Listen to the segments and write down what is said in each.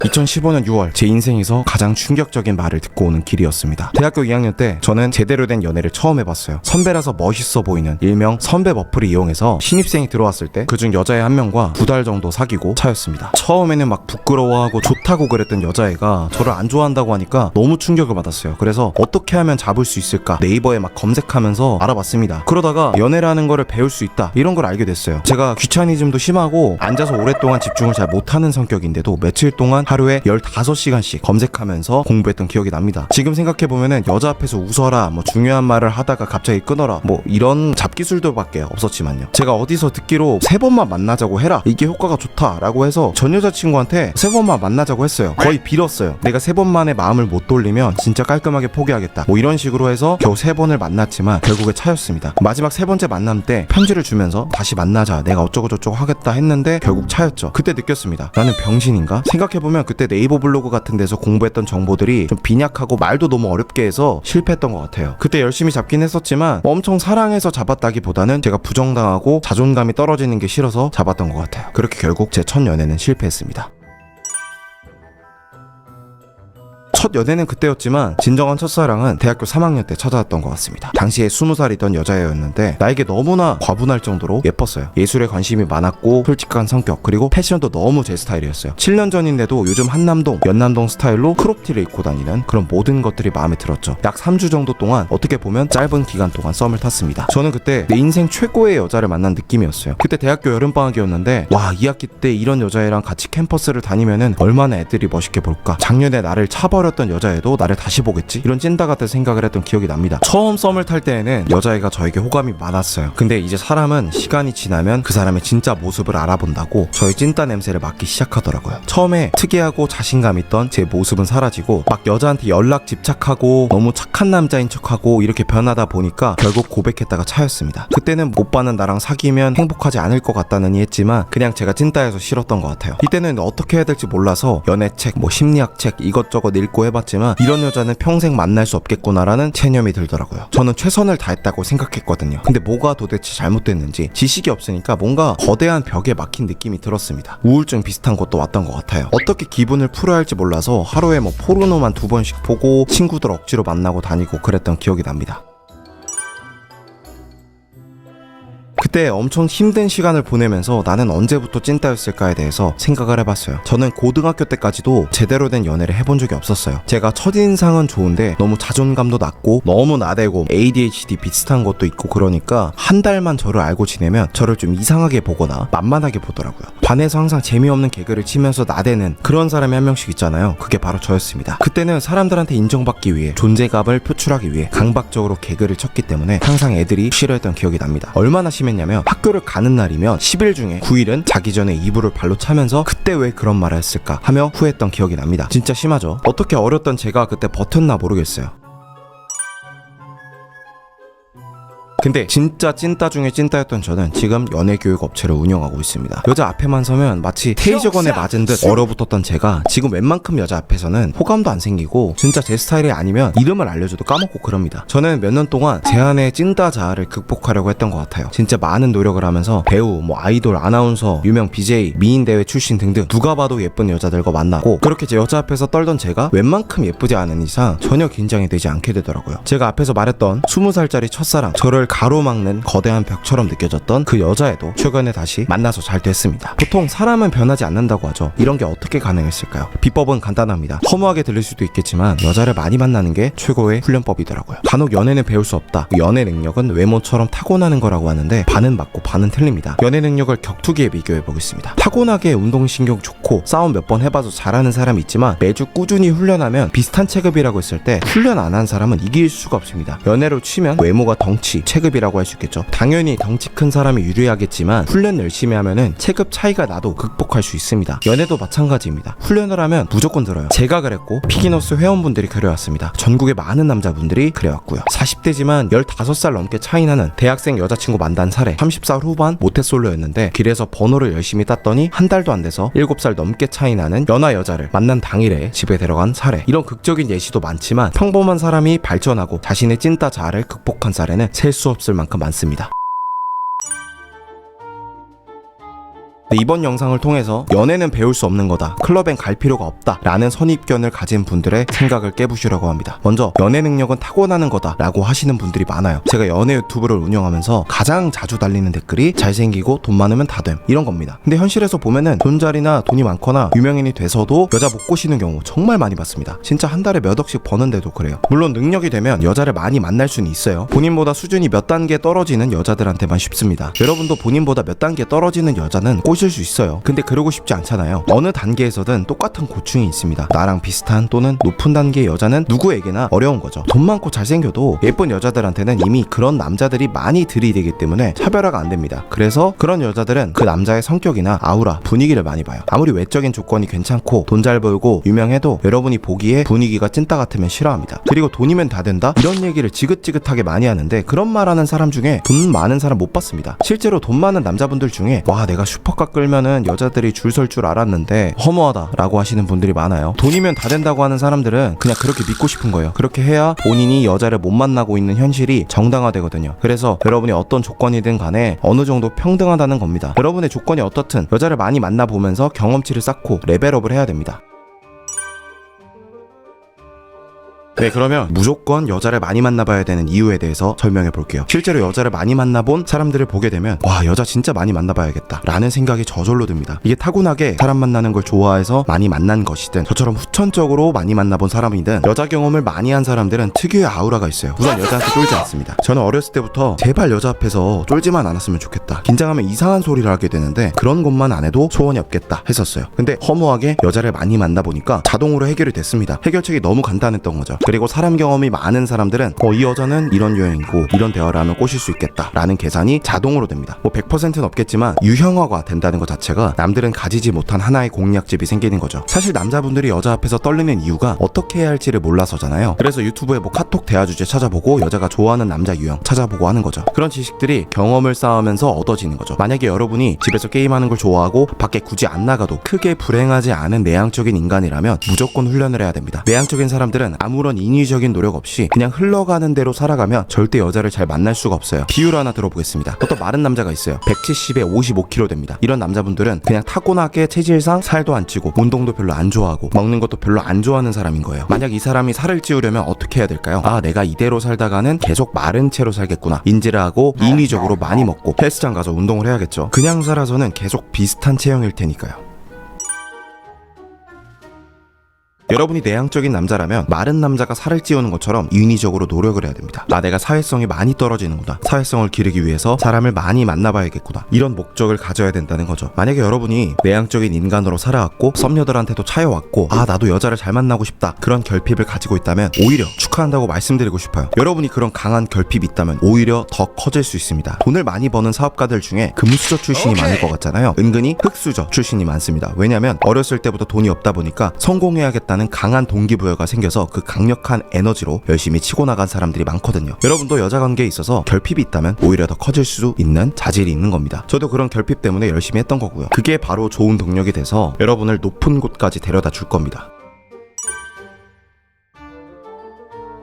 2015년 6월 제 인생에서 가장 충격적인 말을 듣고 오는 길이었습니다. 대학교 2학년 때 저는 제대로 된 연애를 처음 해봤어요. 선배라서 멋있어 보이는 일명 선배 버프를 이용해서 신입생이 들어왔을 때 그중 여자애 한 명과 2달 정도 사귀고 차였습니다. 처음에는 막 부끄러워하고 좋다고 그랬던 여자애가 저를 안 좋아한다고 하니까 너무 충격을 받았어요. 그래서 어떻게 하면 잡을 수 있을까 네이버에 막 검색하면서 알아봤습니다. 그러다가 연애라는 거를 배울 수 있다 이런 걸 알게 됐어요. 제가 귀차니즘도 심하고 앉아서 오랫동안 집중을 잘 못하는 성격인데도 며칠 동안 하루에 15시간씩 검색하면서 공부했던 기억이 납니다. 지금 생각해보면은 여자 앞에서 웃어라 뭐 중요한 말을 하다가 갑자기 끊어라 뭐 이런 잡기술들밖에 없었지만요. 제가 어디서 듣기로 3번만 만나자고 해라 이게 효과가 좋다라고 해서 전 여자친구한테 3번만 만나자고 했어요. 거의 빌었어요. 내가 3번 만에 마음을 못 돌리면 진짜 깔끔하게 포기하겠다 뭐 이런 식으로 해서 겨우 3번을 만났지만 결국에 차였습니다. 마지막 3번째 만남 때 편지를 주면서 다시 만나자 내가 어쩌고저쩌고 하겠다 했는데 결국 차였죠. 그때 느꼈습니다. 나는 병신인가? 생각해보면 그때 네이버 블로그 같은 데서 공부했던 정보들이 좀 빈약하고 말도 너무 어렵게 해서 실패했던 것 같아요. 그때 열심히 잡긴 했었지만 엄청 사랑해서 잡았다기보다는 제가 부정당하고 자존감이 떨어지는 게 싫어서 잡았던 것 같아요. 그렇게 결국 제 첫 연애는 실패했습니다. 첫 연애는 그때였지만 진정한 첫사랑은 대학교 3학년 때 찾아왔던 것 같습니다. 당시에 20살이던 여자애였는데 나에게 너무나 과분할 정도로 예뻤어요. 예술에 관심이 많았고 솔직한 성격 그리고 패션도 너무 제 스타일이었어요. 7년 전인데도 요즘 한남동, 연남동 스타일로 크롭티를 입고 다니는 그런 모든 것들이 마음에 들었죠. 약 3주 정도 동안 어떻게 보면 짧은 기간 동안 썸을 탔습니다. 저는 그때 내 인생 최고의 여자를 만난 느낌이었어요. 그때 대학교 여름방학이었는데 와 2학기 때 이런 여자애랑 같이 캠퍼스를 다니면은 얼마나 애들이 멋있게 볼까. 작년에 나를 차버렸던 여자애도 나를 다시 보겠지? 이런 찐따 같은 생각을 했던 기억이 납니다. 처음 썸을 탈 때에는 여자애가 저에게 호감이 많았어요. 근데 이제 사람은 시간이 지나면 그 사람의 진짜 모습을 알아본다고 저의 찐따 냄새를 맡기 시작하더라고요. 처음에 특이하고 자신감 있던 제 모습은 사라지고 막 여자한테 연락 집착하고 너무 착한 남자인 척하고 이렇게 변하다 보니까 결국 고백했다가 차였습니다. 그때는 오빠는 나랑 사귀면 행복하지 않을 것 같다느니 했지만 그냥 제가 찐따여서 싫었던 것 같아요. 이때는 어떻게 해야 될지 몰라서 연애책, 뭐 심리학책 이것저것 읽고 해봤지만 이런 여자는 평생 만날 수 없겠구나라는 체념이 들더라고요. 저는 최선을 다했다고 생각했거든요. 근데 뭐가 도대체 잘못됐는지 지식이 없으니까 뭔가 거대한 벽에 막힌 느낌이 들었습니다. 우울증 비슷한 것도 왔던 것 같아요. 어떻게 기분을 풀어야 할지 몰라서 하루에 뭐 포르노만 2번씩 보고 친구들 억지로 만나고 다니고 그랬던 기억이 납니다. 그때 엄청 힘든 시간을 보내면서 나는 언제부터 찐따였을까에 대해서 생각을 해봤어요. 저는 고등학교 때까지도 제대로 된 연애를 해본 적이 없었어요. 제가 첫인상은 좋은데 너무 자존감도 낮고 너무 나대고 ADHD 비슷한 것도 있고 그러니까 한 달만 저를 알고 지내면 저를 좀 이상하게 보거나 만만하게 보더라고요. 반에서 항상 재미없는 개그를 치면서 나대는 그런 사람이 한 명씩 있잖아요. 그게 바로 저였습니다. 그때는 사람들한테 인정받기 위해 존재감을 표출하기 위해 강박적으로 개그를 쳤기 때문에 항상 애들이 싫어했던 기억이 납니다. 얼마나 심했냐면 학교를 가는 날이면 10일 중에 9일은 자기 전에 이불을 발로 차면서 그때 왜 그런 말을 했을까 하며 후회했던 기억이 납니다. 진짜 심하죠? 어떻게 어렸던 제가 그때 버텼나 모르겠어요. 근데 진짜 찐따 중에 찐따였던 저는 지금 연애교육 업체를 운영하고 있습니다. 여자 앞에만 서면 마치 테이저건에 맞은 듯 얼어붙었던 제가 지금 웬만큼 여자 앞에서는 호감도 안 생기고 진짜 제 스타일이 아니면 이름을 알려줘도 까먹고 그럽니다. 저는 몇 년 동안 제 안의 찐따 자아를 극복하려고 했던 것 같아요. 진짜 많은 노력을 하면서 배우, 뭐 아이돌, 아나운서, 유명 BJ, 미인대회 출신 등등 누가 봐도 예쁜 여자들과 만나고 그렇게 제 여자 앞에서 떨던 제가 웬만큼 예쁘지 않은 이상 전혀 긴장이 되지 않게 되더라고요. 제가 앞에서 말했던 20살짜리 첫사랑, 저를 가로막는 거대한 벽처럼 느껴졌던 그 여자애도 최근에 다시 만나서 잘 됐습니다. 보통 사람은 변하지 않는다고 하죠. 이런 게 어떻게 가능했을까요? 비법은 간단합니다. 허무하게 들릴 수도 있겠지만 여자를 많이 만나는 게 최고의 훈련법이더라고요. 간혹 연애는 배울 수 없다. 연애 능력은 외모처럼 타고나는 거라고 하는데 반은 맞고 반은 틀립니다. 연애 능력을 격투기에 비교해 보겠습니다. 타고나게 운동신경 좋고 싸움 몇 번 해봐서 잘하는 사람이 있지만 매주 꾸준히 훈련하면 비슷한 체급이라고 했을 때 훈련 안 한 사람은 이길 수가 없습니다. 연애로 치면 외모가 덩치, 체급이라고 할 수 있겠죠. 당연히 덩치 큰 사람이 유리하겠지만 훈련 열심히 하면은 체급 차이가 나도 극복할 수 있습니다. 연애도 마찬가지입니다. 훈련을 하면 무조건 들어요. 제가 그랬고 피기너스 회원분들이 그래왔습니다. 전국의 많은 남자분들이 그래왔고요. 40대지만 15살 넘게 차이 나는 대학생 여자친구 만난 사례. 30살 후반 모태솔로였는데 길에서 번호를 열심히 땄더니 한 달도 안 돼서 7살 넘게 차이 나는 연하 여자를 만난 당일에 집에 데려간 사례. 이런 극적인 예시도 많지만 평범한 사람이 발전하고 자신의 찐따 자아를 극복한 사례는 셀 수 없을 만큼 많습니다. 이번 영상을 통해서 연애는 배울 수 없는 거다, 클럽엔 갈 필요가 없다 라는 선입견을 가진 분들의 생각을 깨부시려고 합니다. 먼저 연애 능력은 타고나는 거다 라고 하시는 분들이 많아요. 제가 연애 유튜브를 운영하면서 가장 자주 달리는 댓글이 잘생기고 돈 많으면 다됨 이런 겁니다. 근데 현실에서 보면은 돈자리나 돈이 많거나 유명인이 돼서도 여자 못 꼬시는 경우 정말 많이 봤습니다. 진짜 한 달에 몇 억씩 버는데도 그래요. 물론 능력이 되면 여자를 많이 만날 수는 있어요. 본인보다 수준이 몇 단계 떨어지는 여자들한테만 쉽습니다. 여러분도 본인보다 몇 단계 떨어지는 여자는 꼬실 수 있어요. 근데 그러고 싶지 않잖아요. 어느 단계에서든 똑같은 고충이 있습니다. 나랑 비슷한 또는 높은 단계의 여자는 누구에게나 어려운 거죠. 돈 많고 잘생겨도 예쁜 여자들한테는 이미 그런 남자들이 많이 들이대기 때문에 차별화가 안 됩니다. 그래서 그런 여자들은 그 남자의 성격이나 아우라, 분위기를 많이 봐요. 아무리 외적인 조건이 괜찮고 돈 잘 벌고 유명해도 여러분이 보기에 분위기가 찐따 같으면 싫어합니다. 그리고 돈이면 다 된다? 이런 얘기를 지긋지긋하게 많이 하는데 그런 말하는 사람 중에 돈 많은 사람 못 봤습니다. 실제로 돈 많은 남자분들 중에 와 내가 슈퍼카 끌면은 여자들이 줄 설 줄 알았는데 허무하다 라고 하시는 분들이 많아요. 돈이면 다 된다고 하는 사람들은 그냥 그렇게 믿고 싶은 거예요. 그렇게 해야 본인이 여자를 못 만나고 있는 현실이 정당화되거든요. 그래서 여러분이 어떤 조건이든 간에 어느 정도 평등하다는 겁니다. 여러분의 조건이 어떻든 여자를 많이 만나보면서 경험치를 쌓고 레벨업을 해야 됩니다. 네, 그러면 무조건 여자를 많이 만나봐야 되는 이유에 대해서 설명해 볼게요. 실제로 여자를 많이 만나본 사람들을 보게 되면 와 여자 진짜 많이 만나봐야겠다 라는 생각이 저절로 듭니다. 이게 타고나게 사람 만나는 걸 좋아해서 많이 만난 것이든 저처럼 후천적으로 많이 만나본 사람이든 여자 경험을 많이 한 사람들은 특유의 아우라가 있어요. 우선 여자한테 쫄지 않습니다. 저는 어렸을 때부터 제발 여자 앞에서 쫄지만 않았으면 좋겠다, 긴장하면 이상한 소리를 하게 되는데 그런 것만 안 해도 소원이 없겠다 했었어요. 근데 허무하게 여자를 많이 만나보니까 자동으로 해결이 됐습니다. 해결책이 너무 간단했던 거죠. 그리고 사람 경험이 많은 사람들은 이 여자는 이런 유형이고 이런 대화를 하면 꼬실 수 있겠다 라는 계산이 자동으로 됩니다. 100%는 없겠지만 유형화가 된다는 것 자체가 남들은 가지지 못한 하나의 공략집이 생기는 거죠. 사실 남자분들이 여자 앞에서 떨리는 이유가 어떻게 해야 할지를 몰라서잖아요. 그래서 유튜브에 카톡 대화 주제 찾아보고 여자가 좋아하는 남자 유형 찾아보고 하는 거죠. 그런 지식들이 경험을 쌓으면서 얻어지는 거죠. 만약에 여러분이 집에서 게임하는 걸 좋아하고 밖에 굳이 안 나가도 크게 불행하지 않은 내향적인 인간이라면 무조건 훈련을 해야 됩니다. 내향적인 사람들은 아무런 인위적인 노력 없이 그냥 흘러가는 대로 살아가면 절대 여자를 잘 만날 수가 없어요. 비유를 하나 들어보겠습니다. 어떤 마른 남자가 있어요. 170에 55kg 됩니다. 이런 남자분들은 그냥 타고나게 체질상 살도 안 찌고 운동도 별로 안 좋아하고 먹는 것도 별로 안 좋아하는 사람인 거예요. 만약 이 사람이 살을 찌우려면 어떻게 해야 될까요? 아 내가 이대로 살다가는 계속 마른 채로 살겠구나 인지를 하고 인위적으로 많이 먹고 헬스장 가서 운동을 해야겠죠. 그냥 살아서는 계속 비슷한 체형일 테니까요. 여러분이 내향적인 남자라면 마른 남자가 살을 찌우는 것처럼 인위적으로 노력을 해야 됩니다. 내가 사회성이 많이 떨어지는구나, 사회성을 기르기 위해서 사람을 많이 만나봐야겠구나, 이런 목적을 가져야 된다는 거죠. 만약에 여러분이 내향적인 인간으로 살아왔고 썸녀들한테도 차여왔고 나도 여자를 잘 만나고 싶다 그런 결핍을 가지고 있다면 오히려 축하한다고 말씀드리고 싶어요. 여러분이 그런 강한 결핍이 있다면 오히려 더 커질 수 있습니다. 돈을 많이 버는 사업가들 중에 금수저 출신이 많을 것 같잖아요. 은근히 흑수저 출신이 많습니다. 왜냐면 어렸을 때부터 돈이 없다 보니까 성공해야겠다는 강한 동기부여가 생겨서 그 강력한 에너지로 열심히 치고 나간 사람들이 많거든요. 여러분도 여자 관계에 있어서 결핍이 있다면 오히려 더 커질 수 있는 자질이 있는 겁니다. 저도 그런 결핍 때문에 열심히 했던 거고요. 그게 바로 좋은 동력이 돼서 여러분을 높은 곳까지 데려다 줄 겁니다.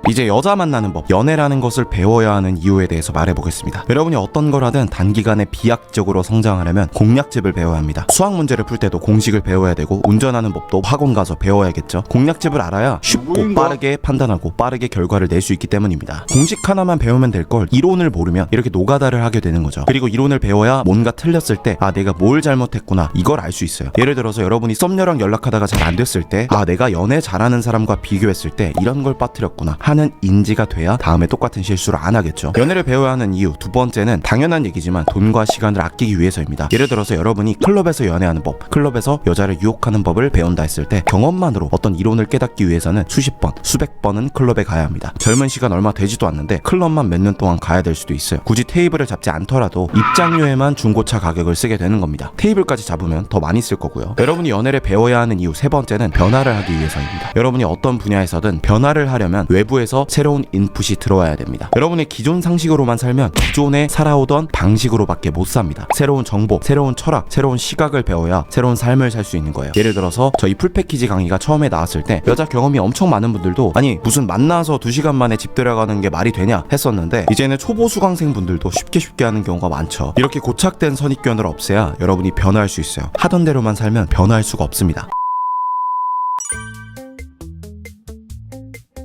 이제 여자 만나는 법, 연애라는 것을 배워야 하는 이유에 대해서 말해보겠습니다. 여러분이 어떤 걸 하든 단기간에 비약적으로 성장하려면 공략집을 배워야 합니다. 수학 문제를 풀 때도 공식을 배워야 되고 운전하는 법도 학원 가서 배워야겠죠. 공략집을 알아야 쉽고 빠르게 판단하고 빠르게 결과를 낼 수 있기 때문입니다. 공식 하나만 배우면 될 걸 이론을 모르면 이렇게 노가다를 하게 되는 거죠. 그리고 이론을 배워야 뭔가 틀렸을 때 내가 뭘 잘못했구나 이걸 알 수 있어요. 예를 들어서 여러분이 썸녀랑 연락하다가 잘 안 됐을 때 내가 연애 잘하는 사람과 비교했을 때 이런 걸 빠뜨렸구나 하는 인지가 돼야 다음에 똑같은 실수를 안 하겠죠. 연애를 배워야 하는 이유 두 번째는 당연한 얘기지만 돈과 시간을 아끼기 위해서입니다. 예를 들어서 여러분이 클럽에서 연애하는 법, 클럽에서 여자를 유혹하는 법을 배운다 했을 때 경험만으로 어떤 이론을 깨닫기 위해서는 수십 번, 수백 번은 클럽에 가야 합니다. 젊은 시간 얼마 되지도 않는데 클럽만 몇 년 동안 가야 될 수도 있어요. 굳이 테이블을 잡지 않더라도 입장료에만 중고차 가격을 쓰게 되는 겁니다. 테이블까지 잡으면 더 많이 쓸 거고요. 여러분이 연애를 배워야 하는 이유 세 번째는 변화를 하기 위해서입니다. 여러분이 어떤 분야에서든 변화를 하려면 외부에서 클럽에서 새로운 인풋이 들어와야 됩니다. 여러분의 기존 상식으로만 살면 기존에 살아오던 방식으로밖에 못 삽니다. 새로운 정보, 새로운 철학, 새로운 시각을 배워야 새로운 삶을 살 수 있는 거예요. 예를 들어서 저희 풀패키지 강의가 처음에 나왔을 때 여자 경험이 엄청 많은 분들도 아니 무슨 만나서 2시간 만에 집 데려가는 게 말이 되냐 했었는데 이제는 초보 수강생 분들도 쉽게 하는 경우가 많죠. 이렇게 고착된 선입견을 없애야 여러분이 변화할 수 있어요. 하던 대로만 살면 변화할 수가 없습니다.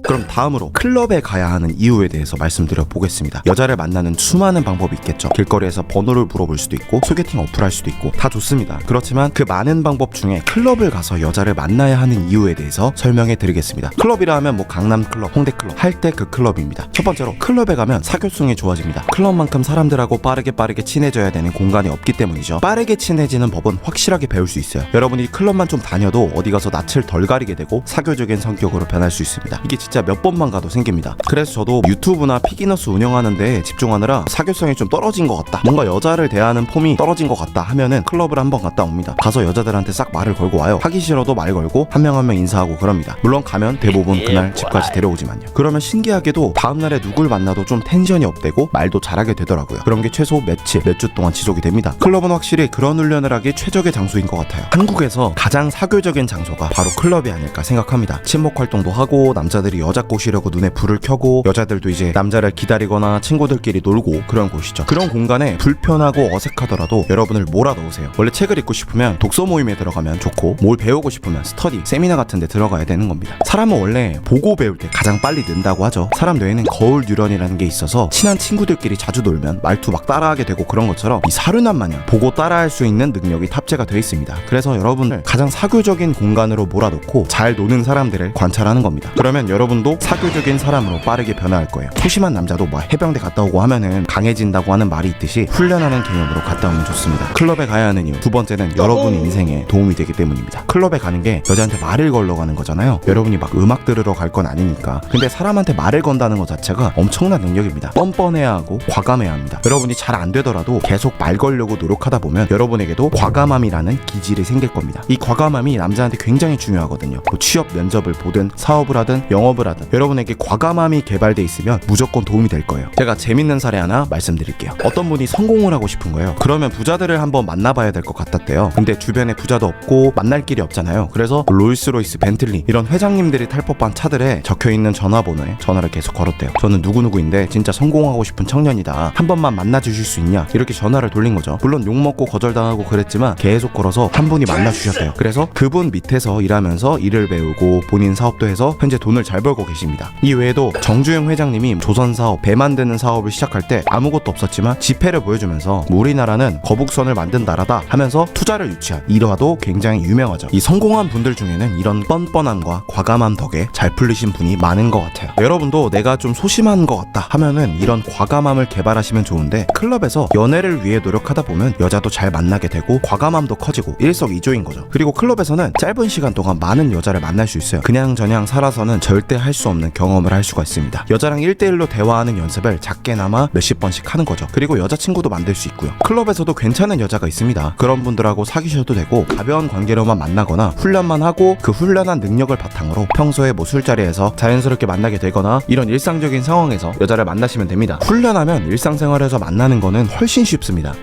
그럼 다음으로 클럽에 가야 하는 이유에 대해서 말씀드려 보겠습니다. 여자를 만나는 수많은 방법이 있겠죠. 길거리에서 번호를 물어볼 수도 있고 소개팅 어플할 수도 있고 다 좋습니다. 그렇지만 그 많은 방법 중에 클럽을 가서 여자를 만나야 하는 이유에 대해서 설명해 드리겠습니다. 클럽이라 하면 뭐 강남클럽, 홍대클럽 할 때 그 클럽입니다. 첫 번째로 클럽에 가면 사교성이 좋아집니다. 클럽만큼 사람들하고 빠르게 친해져야 되는 공간이 없기 때문이죠. 빠르게 친해지는 법은 확실하게 배울 수 있어요. 여러분이 클럽만 좀 다녀도 어디 가서 낯을 덜 가리게 되고 사교적인 성격으로 변할 수 있습니다. 이게 진짜 몇 번만 가도 생깁니다. 그래서 저도 유튜브나 피기너스 운영하는데 집중하느라 사교성이 좀 떨어진 것 같다, 뭔가 여자를 대하는 폼이 떨어진 것 같다 하면은 클럽을 한번 갔다 옵니다. 가서 여자들한테 싹 말을 걸고 와요. 하기 싫어도 말 걸고 한 명 한 명 인사하고 그럽니다. 물론 가면 대부분 그날 집까지 데려오지만요. 그러면 신기하게도 다음날에 누굴 만나도 좀 텐션이 업되고 말도 잘하게 되더라고요. 그런 게 최소 며칠, 몇 주 동안 지속이 됩니다. 클럽은 확실히 그런 훈련을 하기 최적의 장소인 것 같아요. 한국에서 가장 사교적인 장소가 바로 클럽이 아닐까 생각합니다. 친목 활동도 하고 남자들이 여자 꼬시려고 눈에 불을 켜고 여자들도 이제 남자를 기다리거나 친구들끼리 놀고 그런 곳이죠. 그런 공간에 불편하고 어색하더라도 여러분을 몰아넣으세요. 원래 책을 읽고 싶으면 독서 모임에 들어가면 좋고 뭘 배우고 싶으면 스터디, 세미나 같은 데 들어가야 되는 겁니다. 사람은 원래 보고 배울 때 가장 빨리 는다고 하죠. 사람 뇌에는 거울 뉴런이라는 게 있어서 친한 친구들끼리 자주 놀면 말투 막 따라하게 되고 그런 것처럼 이 사륜한 마냥 보고 따라할 수 있는 능력이 탑재가 되어 있습니다. 그래서 여러분을 가장 사교적인 공간으로 몰아넣고 잘 노는 사람들을 관찰하는 겁니다. 그러면 여러분도 사교적인 사람으로 빠르게 변화할 거예요. 소심한 남자도 뭐 해병대 갔다 오고 하면은 강해진다고 하는 말이 있듯이 훈련하는 개념으로 갔다 오면 좋습니다. 클럽에 가야 하는 이유 두 번째는 여러분 인생에 도움이 되기 때문입니다. 클럽에 가는 게 여자한테 말을 걸러 가는 거잖아요. 여러분이 막 음악 들으러 갈 건 아니니까. 근데 사람한테 말을 건다는 것 자체가 엄청난 능력입니다. 뻔뻔해야 하고 과감해야 합니다. 여러분이 잘 안 되더라도 계속 말 걸려고 노력하다 보면 여러분에게도 과감함이라는 기질이 생길 겁니다. 이 과감함이 남자한테 굉장히 중요하거든요. 뭐 취업 면접을 보든 사업을 하든 영업을 하든 여러분에게 과감함이 개발돼 있으면 무조건 도움이 될 거예요. 제가 재밌는 사례 하나 말씀드릴게요. 어떤 분이 성공을 하고 싶은 거예요. 그러면 부자들을 한번 만나봐야 될 것 같았대요. 근데 주변에 부자도 없고 만날 길이 없잖아요. 그래서 롤스로이스, 벤틀리 이런 회장님들이 탈 법한 차들에 적혀있는 전화번호에 전화를 계속 걸었대요. 저는 누구누구인데 진짜 성공하고 싶은 청년이다, 한 번만 만나주실 수 있냐, 이렇게 전화를 돌린 거죠. 물론 욕먹고 거절당하고 그랬지만 계속 걸어서 한 분이 만나주셨대요. 그래서 그분 밑에서 일하면서 일을 배우고 본인 사업도 해서 현재 돈을 잘 벌고 계십니다. 이 외에도 정주영 회장님이 조선사업, 배 만드는 사업을 시작할 때 아무것도 없었지만 지폐를 보여주면서 우리나라는 거북선을 만든 나라다 하면서 투자를 유치한 일화도 굉장히 유명하죠. 이 성공한 분들 중에는 이런 뻔뻔함과 과감함 덕에 잘 풀리신 분이 많은 것 같아요. 여러분도 내가 좀 소심한 것 같다 하면은 이런 과감함을 개발하시면 좋은데, 클럽에서 연애를 위해 노력하다 보면 여자도 잘 만나게 되고 과감함도 커지고 일석이조인 거죠. 그리고 클럽에서는 짧은 시간 동안 많은 여자를 만날 수 있어요. 그냥저냥 살아서는 절대 할 수 없는 경험을 할 수가 있습니다. 여자랑 1대1로 대화하는 연습을 작게나마 몇십 번씩 하는 거죠. 그리고 여자친구도 만들 수 있고요. 클럽에서도 괜찮은 여자가 있습니다. 그런 분들하고 사귀셔도 되고 가벼운 관계로만 만나거나 훈련만 하고 그 훈련한 능력을 바탕으로 평소에 뭐 술자리에서 자연스럽게 만나게 되거나 이런 일상적인 상황에서 여자를 만나시면 됩니다. 훈련하면 일상생활에서 만나는 거는 훨씬 쉽습니다.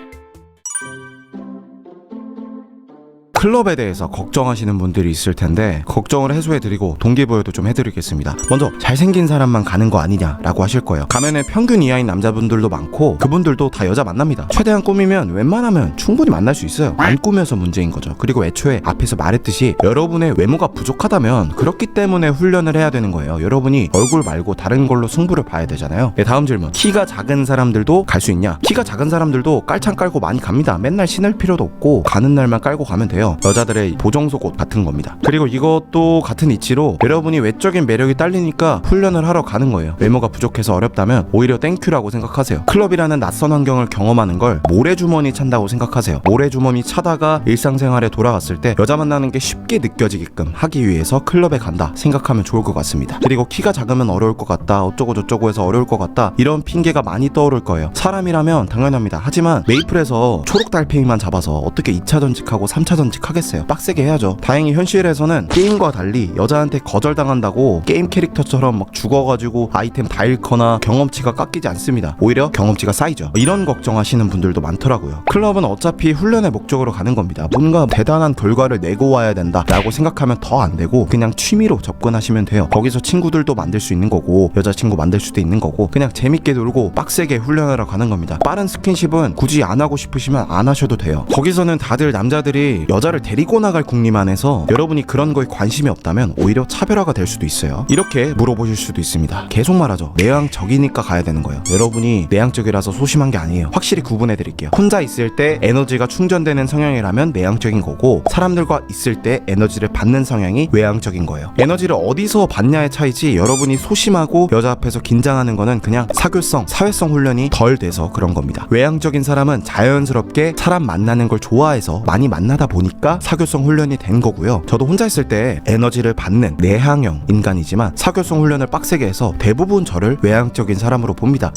클럽에 대해서 걱정하시는 분들이 있을 텐데 걱정을 해소해드리고 동기부여도 좀 해드리겠습니다. 먼저 잘생긴 사람만 가는 거 아니냐라고 하실 거예요. 가면은 평균 이하인 남자분들도 많고 그분들도 다 여자 만납니다. 최대한 꾸미면 웬만하면 충분히 만날 수 있어요. 안 꾸며서 문제인 거죠. 그리고 애초에 앞에서 말했듯이 여러분의 외모가 부족하다면 그렇기 때문에 훈련을 해야 되는 거예요. 여러분이 얼굴 말고 다른 걸로 승부를 봐야 되잖아요. 네, 다음 질문. 키가 작은 사람들도 갈 수 있냐? 키가 작은 사람들도 깔창 깔고 많이 갑니다. 맨날 신을 필요도 없고 가는 날만 깔고 가면 돼요. 여자들의 보정속옷 같은 겁니다. 그리고 이것도 같은 이치로 여러분이 외적인 매력이 딸리니까 훈련을 하러 가는 거예요. 외모가 부족해서 어렵다면 오히려 땡큐라고 생각하세요. 클럽이라는 낯선 환경을 경험하는 걸 모래주머니 찬다고 생각하세요. 모래주머니 차다가 일상생활에 돌아갔을 때 여자 만나는 게 쉽게 느껴지게끔 하기 위해서 클럽에 간다 생각하면 좋을 것 같습니다. 그리고 키가 작으면 어려울 것 같다, 어쩌고 저쩌고 해서 어려울 것 같다, 이런 핑계가 많이 떠오를 거예요. 사람이라면 당연합니다. 하지만 메이플에서 초록 달팽이만 잡아서 어떻게 2차 전직하고 3차 전직 정도씩 하겠어요. 빡세게 해야죠. 다행히 현실에서는 게임과 달리 여자한테 거절당한다고 게임 캐릭터처럼 막 죽어가지고 아이템 다 잃거나 경험치가 깎이지 않습니다. 오히려 경험치가 쌓이죠. 이런 걱정하시는 분들도 많더라고요. 클럽은 어차피 훈련의 목적으로 가는 겁니다. 뭔가 대단한 결과를 내고 와야 된다 라고 생각하면 더 안 되고 그냥 취미로 접근하시면 돼요. 거기서 친구들도 만들 수 있는 거고 여자친구 만들 수도 있는 거고 그냥 재밌게 놀고 빡세게 훈련하러 가는 겁니다. 빠른 스킨십은 굳이 안 하고 싶으시면 안 하셔도 돼요. 거기서는 다들 남자들이 여자를 데리고 나갈 궁리만 해서 여러분이 그런 거에 관심이 없다면 오히려 차별화가 될 수도 있어요. 이렇게 물어보실 수도 있습니다. 계속 말하죠. 내향적이니까 가야 되는 거예요. 여러분이 내향적이라서 소심한 게 아니에요. 확실히 구분해 드릴게요. 혼자 있을 때 에너지가 충전되는 성향이라면 내향적인 거고 사람들과 있을 때 에너지를 받는 성향이 외향적인 거예요. 에너지를 어디서 받냐의 차이지 여러분이 소심하고 여자 앞에서 긴장하는 거는 그냥 사교성, 사회성 훈련이 덜 돼서 그런 겁니다. 외향적인 사람은 자연스럽게 사람 만나는 걸 좋아해서 많이 만나다 보니까 사교성 훈련이 된 거고요. 저도 혼자 있을 때 에너지를 받는 내향형 인간이지만 사교성 훈련을 빡세게 해서 대부분 저를 외향적인 사람으로 봅니다.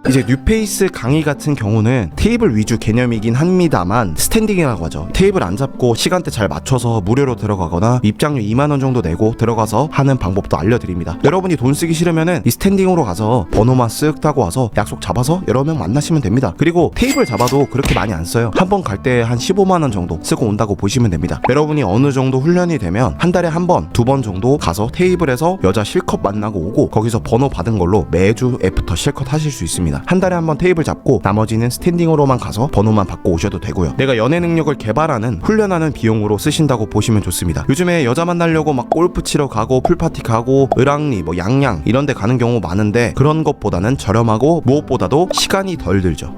이제 뉴페이스 강의 같은 경우는 테이블 위주 개념이긴 합니다만 스탠딩이라고 하죠. 테이블 안 잡고 시간대 잘 맞춰서 무료로 들어가거나 입장료 2만원 정도 내고 들어가서 하는 방법도 알려드립니다. 여러분이 돈 쓰기 싫으면은 이 스탠딩으로 가서 번호만 쓱 따고 와서 약속 잡아서 여러 명 만나시면 됩니다. 그리고 테이블 잡아도 그렇게 많이 안 써요. 한 번 갈 때 한 15만원 정도 쓰고 온다고 보시면 됩니다. 여러분이 어느 정도 훈련이 되면 한 달에 한 번, 두 번 정도 가서 테이블에서 여자 실컷 만나고 오고 거기서 번호 받은 걸로 매주 애프터 실컷 하실 수 있습니다. 한 달에 한 번 테이블 잡고 나머지는 스탠딩으로만 가서 번호만 받고 오셔도 되고요. 내가 연애 능력을 개발하는 훈련하는 비용으로 쓰신다고 보시면 좋습니다. 요즘에 여자 만나려고 막 골프 치러 가고 풀파티 가고 을왕리 뭐 양양 이런 데 가는 경우 많은데 그런 것보다는 저렴하고 무엇보다도 시간이 덜 들죠.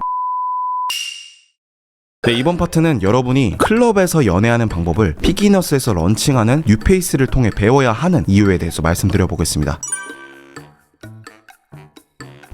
네, 이번 파트는 여러분이 클럽에서 연애하는 방법을 피기너스에서 런칭하는 뉴페이스를 통해 배워야 하는 이유에 대해서 말씀드려 보겠습니다.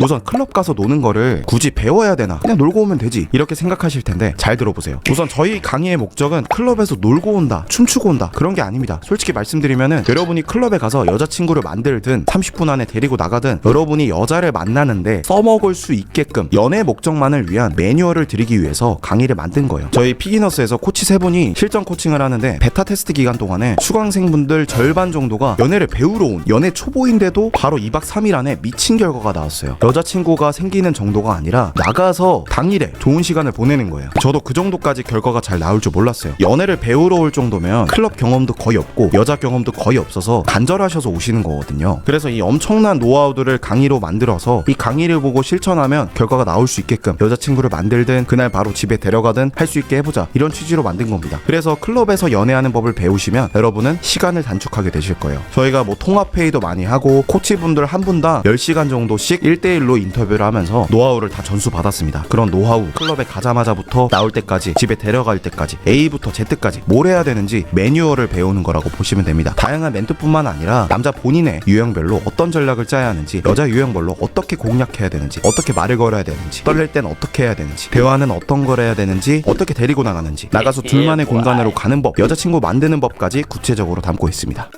우선 클럽 가서 노는 거를 굳이 배워야 되나 그냥 놀고 오면 되지 이렇게 생각하실 텐데 잘 들어보세요. 우선 저희 강의의 목적은 클럽에서 놀고 온다 춤추고 온다 그런 게 아닙니다. 솔직히 말씀드리면은 여러분이 클럽에 가서 여자친구를 만들든 30분 안에 데리고 나가든 여러분이 여자를 만나는데 써먹을 수 있게끔 연애 목적만을 위한 매뉴얼을 드리기 위해서 강의를 만든 거예요. 저희 피기너스에서 코치 3분이 실전 코칭을 하는데 베타 테스트 기간 동안에 수강생분들 절반 정도가 연애를 배우러 온 연애 초보인데도 바로 2박 3일 안에 미친 결과가 나왔어요. 여자친구가 생기는 정도가 아니라 나가서 당일에 좋은 시간을 보내는 거예요. 저도 그 정도까지 결과가 잘 나올 줄 몰랐어요. 연애를 배우러 올 정도면 클럽 경험도 거의 없고 여자 경험도 거의 없어서 간절하셔서 오시는 거거든요. 그래서 이 엄청난 노하우들을 강의로 만들어서 이 강의를 보고 실천하면 결과가 나올 수 있게끔 여자친구를 만들든 그날 바로 집에 데려가든 할 수 있게 해보자 이런 취지로 만든 겁니다. 그래서 클럽에서 연애하는 법을 배우시면 여러분은 시간을 단축하게 되실 거예요. 저희가 뭐 통합회의도 많이 하고 코치분들 한 분당 10시간 정도씩 1대1로 인터뷰를 하면서 노하우를 다 전수 받았습니다. 그런 노하우 클럽에 가자마자부터 나올 때까지 집에 데려갈 때까지 A부터 Z까지 뭘 해야 되는지 매뉴얼을 배우는 거라고 보시면 됩니다. 다양한 멘트뿐만 아니라 남자 본인의 유형별로 어떤 전략을 짜야 하는지 여자 유형별로 어떻게 공략해야 되는지 어떻게 말을 걸어야 되는지 떨릴 땐 어떻게 해야 되는지 대화는 어떤 걸 해야 되는지 어떻게 데리고 나가는지 나가서 둘만의 공간으로 가는 법 여자친구 만드는 법까지 구체적으로 담고 있습니다.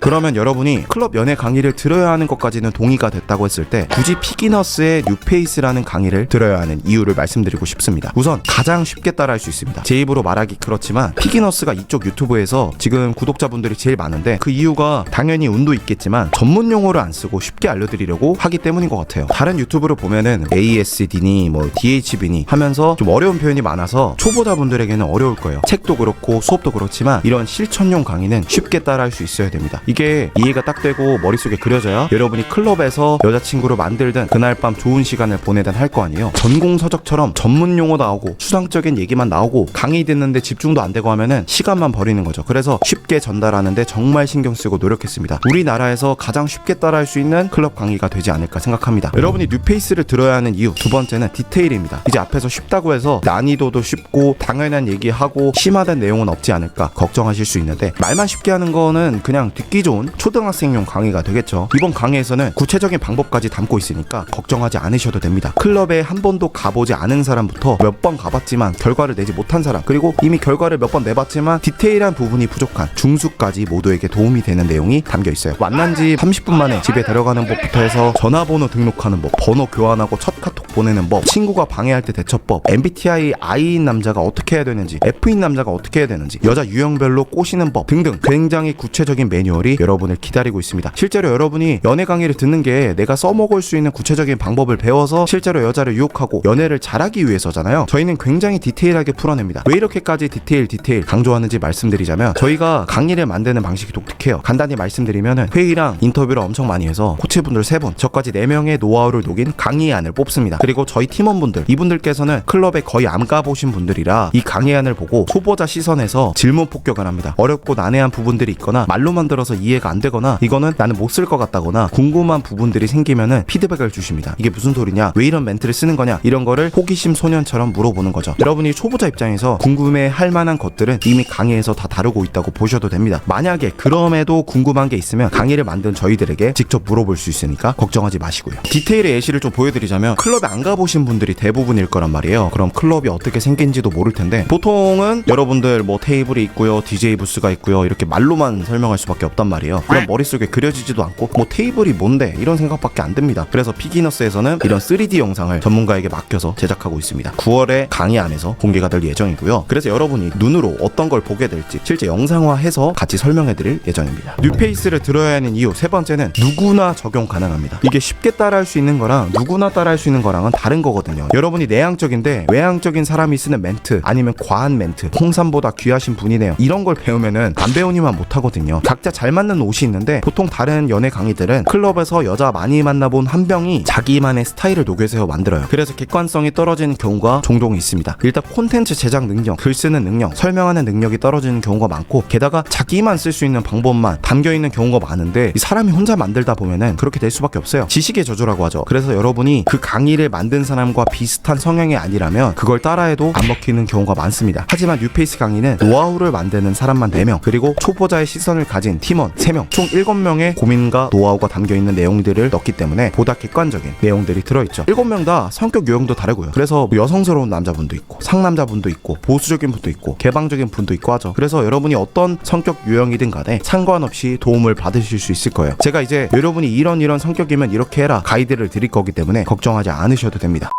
그러면 여러분이 클럽 연애 강의를 들어야 하는 것까지는 동의가 됐다고 했을 때 굳이 피기너스의 뉴페이스라는 강의를 들어야 하는 이유를 말씀드리고 싶습니다. 우선 가장 쉽게 따라할 수 있습니다. 제 입으로 말하기 그렇지만 피기너스가 이쪽 유튜브에서 지금 구독자분들이 제일 많은데 그 이유가 당연히 운도 있겠지만 전문 용어를 안 쓰고 쉽게 알려드리려고 하기 때문인 것 같아요. 다른 유튜브를 보면은 ASD니 뭐 DHB니 하면서 좀 어려운 표현이 많아서 초보자분들에게는 어려울 거예요. 책도 그렇고 수업도 그렇지만 이런 실천용 강의는 쉽게 따라할 수 있어야 됩니다. 이게 이해가 딱 되고 머릿속에 그려져야 여러분이 클럽에서 여자친구를 만들든 그날 밤 좋은 시간을 보내든 할 거 아니에요. 전공서적처럼 전문 용어 나오고 추상적인 얘기만 나오고 강의 듣는데 집중도 안 되고 하면은 시간만 버리는 거죠. 그래서 쉽게 전달하는데 정말 신경 쓰고 노력했습니다. 우리나라에서 가장 쉽게 따라할 수 있는 클럽 강의가 되지 않을까 생각합니다. 여러분이 뉴페이스를 들어야 하는 이유 두 번째는 디테일입니다. 이제 앞에서 쉽다고 해서 난이도도 쉽고 당연한 얘기하고 심화된 내용은 없지 않을까 걱정하실 수 있는데 말만 쉽게 하는 거는 그냥 듣기 좋은 초등학생용 강의가 되겠죠. 이번 강의에서는 구체적인 방법까지 담고 있으니까 걱정하지 않으셔도 됩니다. 클럽에 한 번도 가보지 않은 사람부터 몇 번 가봤지만 결과를 내지 못한 사람, 그리고 이미 결과를 몇 번 내봤지만 디테일한 부분이 부족한 중수까지 모두에게 도움이 되는 내용이 담겨 있어요. 만난 지 30분 만에 집에 데려가는 법부터 해서 전화번호 등록하는 법, 번호 교환하고 첫 카톡 보내는 법, 친구가 방해할 때 대처법, MBTI I인 남자가 어떻게 해야 되는지, F인 남자가 어떻게 해야 되는지, 여자 유형별로 꼬시는 법 등등 굉장히 구체적인 매뉴얼이 여러분을 기다리고 있습니다. 실제로 여러분이 연애 강의를 듣는 게 내가 써먹을 수 있는 구체적인 방법을 배워서 실제로 여자를 유혹하고 연애를 잘하기 위해서잖아요. 저희는 굉장히 디테일하게 풀어냅니다. 왜 이렇게까지 디테일 강조하는지 말씀드리자면, 저희가 강의를 만드는 방식이 독특해요. 간단히 말씀드리면 회의랑 인터뷰를 엄청 많이 해서 코치분들 3분, 저까지 4명의 노하우를 녹인 강의안을 뽑습니다. 그리고 저희 팀원분들, 이분들께서는 클럽에 거의 안 가보신 분들이라 이 강의안을 보고 초보자 시선에서 질문 폭격을 합니다. 어렵고 난해한 부분들이 있거나 말로만 들어서 이해가 안 되거나 이거는 나는 못 쓸 것 같다거나 궁금한 부분들이 생기면은 피드백을 주십니다. 이게 무슨 소리냐, 왜 이런 멘트를 쓰는 거냐, 이런 거를 호기심 소년처럼 물어보는 거죠. 여러분이 초보자 입장에서 궁금해 할 만한 것들은 이미 강의에서 다 다루고 있다고 보셔도 됩니다. 만약에 그럼에도 궁금한 게 있으면 강의를 만든 저희들에게 직접 물어볼 수 있으니까 걱정하지 마시고요. 디테일의 예시를 좀 보여드리자면, 클럽에 안 가보신 분들이 대부분일 거란 말이에요. 그럼 클럽이 어떻게 생긴지도 모를 텐데, 보통은 여러분들 뭐 테이블이 있고요, DJ 부스가 있고요, 이렇게 말로만 설명할 수밖에 없단 말이에요. 그럼 머릿속에 그려지지도 않고 뭐 테이블이 뭔데 이런 생각밖에 안 듭니다. 그래서 피기너스에서는 이런 3D 영상을 전문가에게 맡겨서 제작하고 있습니다. 9월에 강의 안에서 공개가 될 예정이고요. 그래서 여러분이 눈으로 어떤 걸 보게 될지 실제 영상화해서 같이 설명해드릴 예정입니다. 뉴페이스를 들어야 하는 이유 세 번째는 누구나 적용 가능합니다. 이게 쉽게 따라할 수 있는 거랑 누구나 따라할 수 있는 거랑은 다른 거거든요. 여러분이 내향적인데 외향적인 사람이 쓰는 멘트, 아니면 과한 멘트, 홍삼보다 귀하신 분이네요, 이런 걸 배우면은 안 배우니만 못하거든요. 각자 잘 맞는 옷이 있는데, 보통 다른 연애 강의들은 클럽에서 여자 많이 만나본 한 명이 자기만의 스타일을 녹여서 만들어요. 그래서 객관성이 떨어지는 경우가 종종 있습니다. 일단 콘텐츠 제작 능력, 글 쓰는 능력, 설명하는 능력이 떨어지는 경우가 많고, 게다가 자기만 쓸 수 있는 방법만 담겨있는 경우가 많은데, 이 사람이 혼자 만들다 보면은 그렇게 될 수밖에 없어요. 지식의 저주라고 하죠. 그래서 여러분이 그 강의를 만든 사람과 비슷한 성향이 아니라면 그걸 따라해도 안 먹히는 경우가 많습니다. 하지만 뉴페이스 강의는 노하우를 만드는 사람만 4명, 그리고 초보자의 시선을 가진 팀원 3명, 총 7명의 고민과 노하우가 담겨있는 내용들을 넣기 때문에 보다 객관적인 내용들이 들어있죠. 7명 다 성격 유형도 다르고요. 그래서 여성스러운 남자분도 있고, 상남자분도 있고, 보수적인 분도 있고, 개방적인 분도 있고 하죠. 그래서 여러분이 어떤 성격 유형이든 간에 상관없이 도움을 받으실 수 있을 거예요. 제가 이제 여러분이 이런 성격이면 이렇게 해라 가이드를 드릴 거기 때문에 걱정하지 않으셔도 됩니다.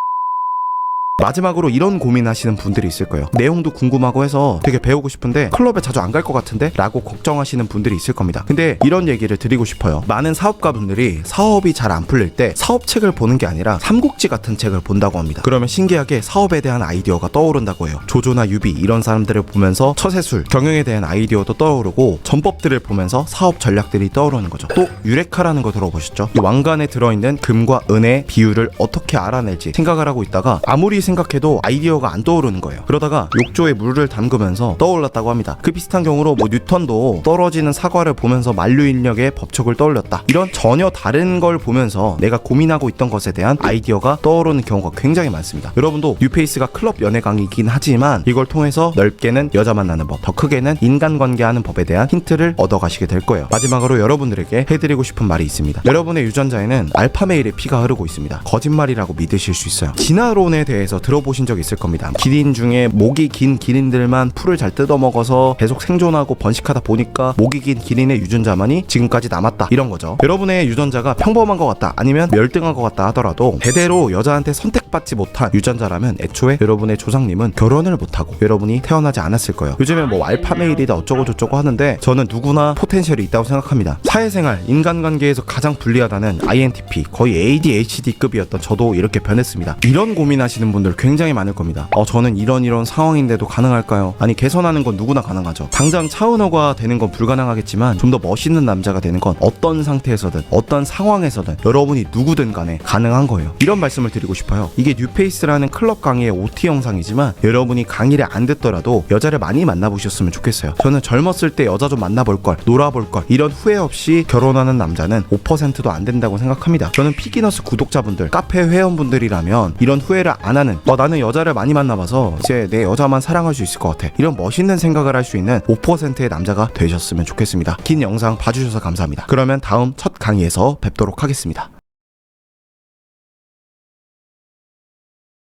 마지막으로 이런 고민하시는 분들이 있을 거예요. 내용도 궁금하고 해서 되게 배우고 싶은데 클럽에 자주 안 갈 것 같은데? 라고 걱정하시는 분들이 있을 겁니다. 근데 이런 얘기를 드리고 싶어요. 많은 사업가분들이 사업이 잘 안 풀릴 때 사업책을 보는 게 아니라 삼국지 같은 책을 본다고 합니다. 그러면 신기하게 사업에 대한 아이디어가 떠오른다고 해요. 조조나 유비 이런 사람들을 보면서 처세술, 경영에 대한 아이디어도 떠오르고, 전법들을 보면서 사업 전략들이 떠오르는 거죠. 또 유레카라는 거 들어보셨죠? 이 왕관에 들어있는 금과 은의 비율을 어떻게 알아낼지 생각을 하고 있다가 아무리 생각해도 아이디어가 안 떠오르는 거예요. 그러다가 욕조에 물을 담그면서 떠올랐다고 합니다. 그 비슷한 경우로 뭐 뉴턴도 떨어지는 사과를 보면서 만류인력의 법칙을 떠올렸다. 이런 전혀 다른 걸 보면서 내가 고민하고 있던 것에 대한 아이디어가 떠오르는 경우가 굉장히 많습니다. 여러분도 뉴페이스가 클럽 연애 강의이긴 하지만 이걸 통해서 넓게는 여자 만나는 법, 더 크게는 인간관계하는 법에 대한 힌트를 얻어가시게 될 거예요. 마지막으로 여러분들에게 해드리고 싶은 말이 있습니다. 여러분의 유전자에는 알파메일의 피가 흐르고 있습니다. 거짓말이라고 믿으실 수 있어요. 진화론에 대해서 들어보신 적 있을 겁니다. 기린 중에 목이 긴 기린들만 풀을 잘 뜯어먹어서 계속 생존하고 번식하다 보니까 목이 긴 기린의 유전자만이 지금까지 남았다, 이런 거죠. 여러분의 유전자가 평범한 것 같다, 아니면 멸등한 것 같다 하더라도 대대로 여자한테 선택받지 못한 유전자라면 애초에 여러분의 조상님은 결혼을 못하고 여러분이 태어나지 않았을 거예요. 요즘에 뭐 알파메일이다 어쩌고 저쩌고 하는데 저는 누구나 포텐셜이 있다고 생각합니다. 사회생활, 인간관계에서 가장 불리하다는 INTP, 거의 ADHD급이었던 저도 이렇게 변했습니다. 이런 고민하시는 분들 굉장히 많을 겁니다. 저는 이런 상황인데도 가능할까요? 아니, 개선하는 건 누구나 가능하죠. 당장 차은우가 되는 건 불가능하겠지만 좀 더 멋있는 남자가 되는 건 어떤 상태에서든 어떤 상황에서든 여러분이 누구든 간에 가능한 거예요. 이런 말씀을 드리고 싶어요. 이게 뉴페이스라는 클럽 강의의 OT 영상이지만 여러분이 강의를 안 듣더라도 여자를 많이 만나보셨으면 좋겠어요. 저는 젊었을 때 여자 좀 만나볼 걸, 놀아볼 걸, 이런 후회 없이 결혼하는 남자는 5%도 안 된다고 생각합니다. 저는 피기너스 구독자분들, 카페 회원분들이라면 이런 후회를 안 하는 아니면은 나는 여자를 많이 만나봐서 이제 내 여자만 사랑할 수 있을 것 같아, 이런 멋있는 생각을 할 수 있는 5%의 남자가 되셨으면 좋겠습니다. 긴 영상 봐주셔서 감사합니다. 그러면 다음 첫 강의에서 뵙도록 하겠습니다.